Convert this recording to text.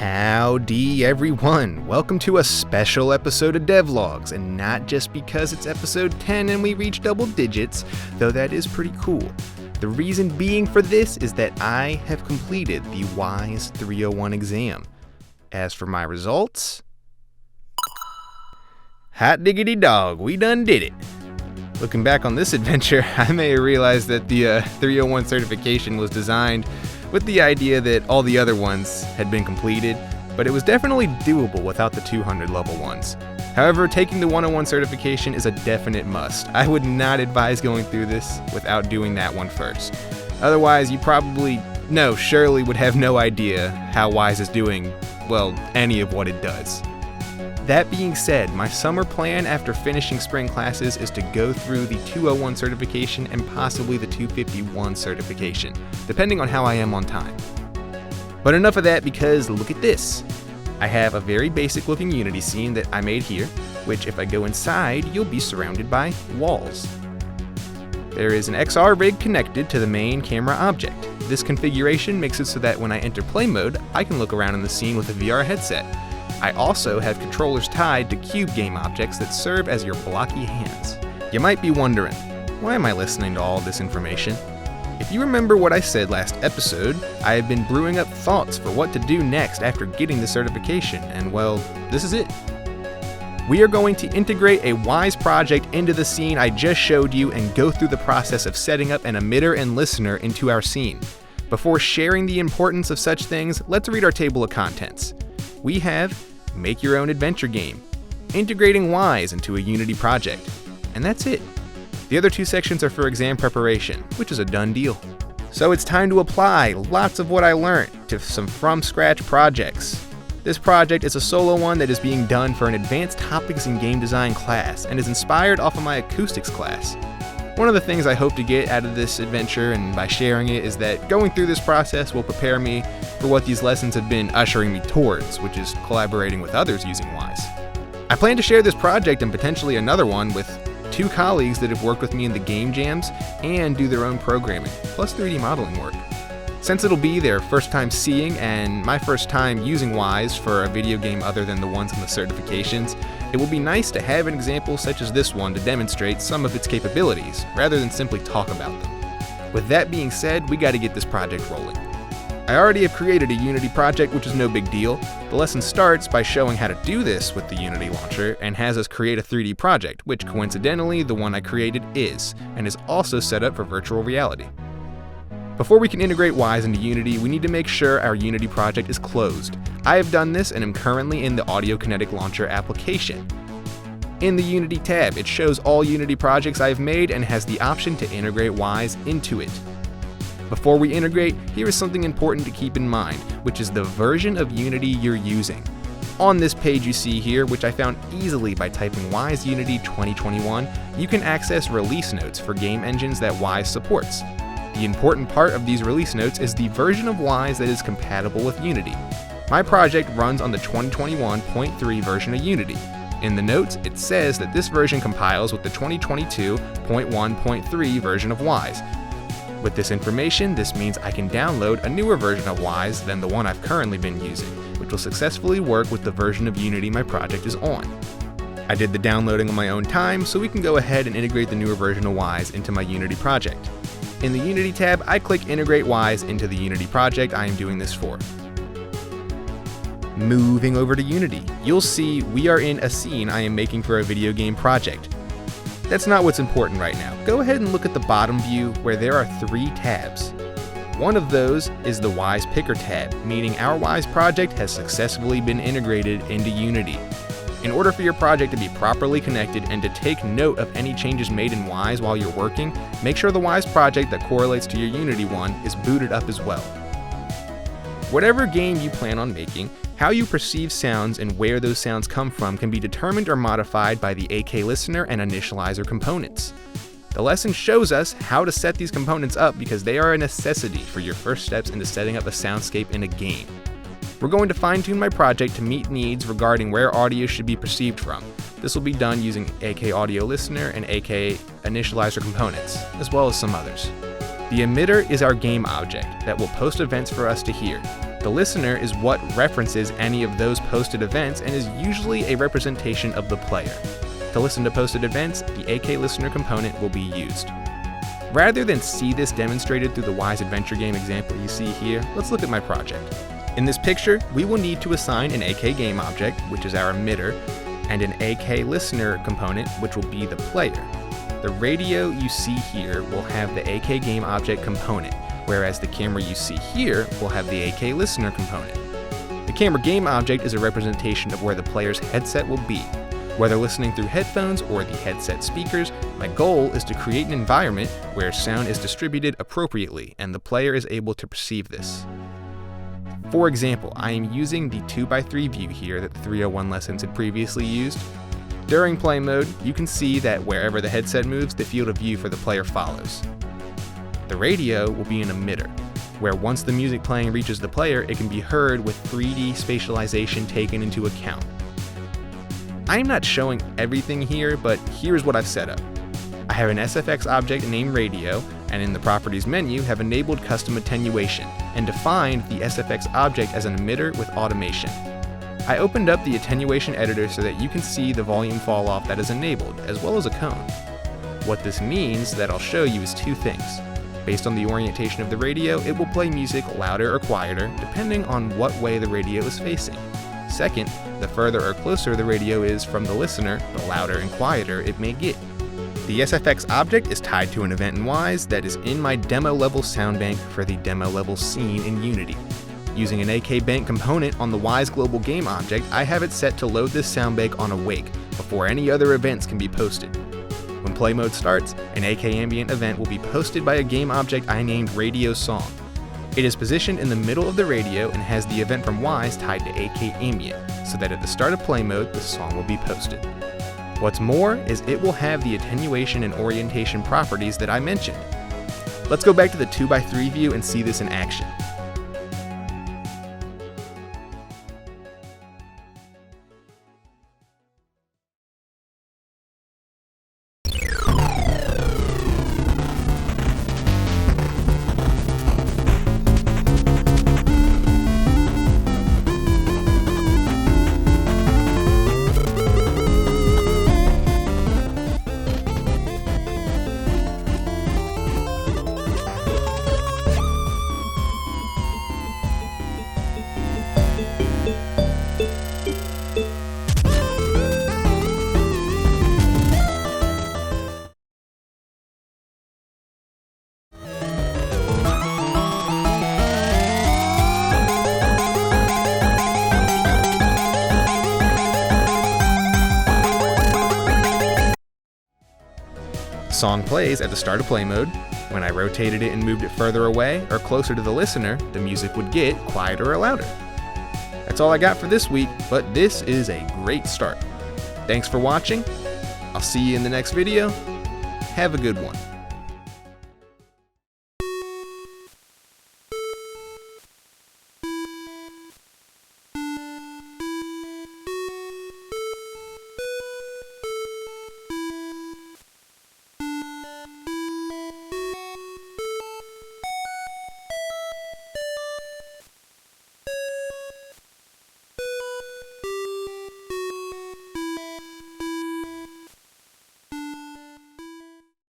Howdy everyone, welcome to a special episode of Devlogs, and not just because it's episode 10 and we reach double digits, though that is pretty cool. The reason being for this is that I have completed the Wwise 301 exam. As for my results, hot diggity dog, we done did it. Looking back on this adventure, I may have realized that the 301 certification was designed with the idea that all the other ones had been completed, but it was definitely doable without the 200 level ones. However, taking the 101 certification is a definite must. I would not advise going through this without doing that one first. Otherwise, you surely would have no idea how Wwise is doing, well, any of what it does. That being said, my summer plan after finishing spring classes is to go through the 201 certification and possibly the 251 certification, depending on how I am on time. But enough of that, because look at this. I have a very basic looking Unity scene that I made here, which if I go inside, you'll be surrounded by walls. There is an XR rig connected to the main camera object. This configuration makes it so that when I enter play mode, I can look around in the scene with a VR headset. I also have controllers tied to cube game objects that serve as your blocky hands. You might be wondering, why am I listening to all this information? If you remember what I said last episode, I have been brewing up thoughts for what to do next after getting the certification, and well, this is it. We are going to integrate a Wwise project into the scene I just showed you and go through the process of setting up an emitter and listener into our scene. Before sharing the importance of such things, let's read our table of contents. We have Make Your Own Adventure Game, integrating Wwise into a Unity project, and that's it. The other two sections are for exam preparation, which is a done deal. So it's time to apply lots of what I learned to some from-scratch projects. This project is a solo one that is being done for an advanced topics in game design class and is inspired off of my acoustics class. One of the things I hope to get out of this adventure and by sharing it is that going through this process will prepare me for what these lessons have been ushering me towards, which is collaborating with others using Wwise. I plan to share this project and potentially another one with two colleagues that have worked with me in the game jams and do their own programming, plus 3D modeling work. Since it'll be their first time seeing and my first time using Wwise for a video game other than the ones in the certifications, it will be nice to have an example such as this one to demonstrate some of its capabilities, rather than simply talk about them. With that being said, we gotta get this project rolling. I already have created a Unity project, which is no big deal. The lesson starts by showing how to do this with the Unity launcher and has us create a 3D project, which coincidentally the one I created is, and is also set up for virtual reality. Before we can integrate Wwise into Unity, we need to make sure our Unity project is closed. I have done this and am currently in the Audio Kinetic Launcher application. In the Unity tab, it shows all Unity projects I've made and has the option to integrate Wwise into it. Before we integrate, here is something important to keep in mind, which is the version of Unity you're using. On this page you see here, which I found easily by typing Wwise Unity 2021, you can access release notes for game engines that Wwise supports. The important part of these release notes is the version of Wwise that is compatible with Unity. My project runs on the 2021.3 version of Unity. In the notes, it says that this version compiles with the 2022.1.3 version of Wwise. With this information, this means I can download a newer version of Wwise than the one I've currently been using, which will successfully work with the version of Unity my project is on. I did the downloading on my own time, so we can go ahead and integrate the newer version of Wwise into my Unity project. In the Unity tab, I click Integrate Wwise into the Unity project I am doing this for. Moving over to Unity, you'll see we are in a scene I am making for a video game project. That's not what's important right now. Go ahead and look at the bottom view where there are 3 tabs. One of those is the Wwise Picker tab, meaning our Wwise project has successfully been integrated into Unity. In order for your project to be properly connected and to take note of any changes made in Wwise while you're working, make sure the Wwise project that correlates to your Unity one is booted up as well. Whatever game you plan on making, how you perceive sounds and where those sounds come from can be determined or modified by the AK listener and initializer components. The lesson shows us how to set these components up because they are a necessity for your first steps into setting up a soundscape in a game. We're going to fine-tune my project to meet needs regarding where audio should be perceived from. This will be done using AK Audio Listener and AK Initializer components, as well as some others. The emitter is our game object that will post events for us to hear. The listener is what references any of those posted events and is usually a representation of the player. To listen to posted events, the AK listener component will be used. Rather than see this demonstrated through the Wwise adventure game example you see here, let's look at my project. In this picture, we will need to assign an AK game object, which is our emitter, and an AK listener component, which will be the player. The radio you see here will have the AK game object component, whereas the camera you see here will have the AK listener component. The camera game object is a representation of where the player's headset will be. Whether listening through headphones or the headset speakers, my goal is to create an environment where sound is distributed appropriately and the player is able to perceive this. For example, I am using the 2x3 view here that the 301 lessons had previously used. During play mode, you can see that wherever the headset moves, the field of view for the player follows. The radio will be an emitter, where once the music playing reaches the player, it can be heard with 3D spatialization taken into account. I'm not showing everything here, but here's what I've set up. I have an SFX object named radio, and in the properties menu have enabled custom attenuation, and defined the SFX object as an emitter with automation. I opened up the attenuation editor so that you can see the volume fall off that is enabled, as well as a cone. What this means that I'll show you is two things. Based on the orientation of the radio, it will play music louder or quieter, depending on what way the radio is facing. Second, the further or closer the radio is from the listener, the louder and quieter it may get. The SFX object is tied to an event in Wwise that is in my demo level sound bank for the demo level scene in Unity. Using an AK bank component on the Wwise global game object, I have it set to load this sound bank on awake before any other events can be posted. When play mode starts, an AK ambient event will be posted by a game object I named Radio Song. It is positioned in the middle of the radio and has the event from Wwise tied to AK ambient, so that at the start of play mode, the song will be posted. What's more is it will have the attenuation and orientation properties that I mentioned. Let's go back to the 2x3 view and see this in action. Song plays at the start of play mode. When I rotated it and moved it further away or closer to the listener, the music would get quieter or louder. That's all I got for this week, but this is a great start. Thanks for watching. I'll see you in the next video. Have a good one.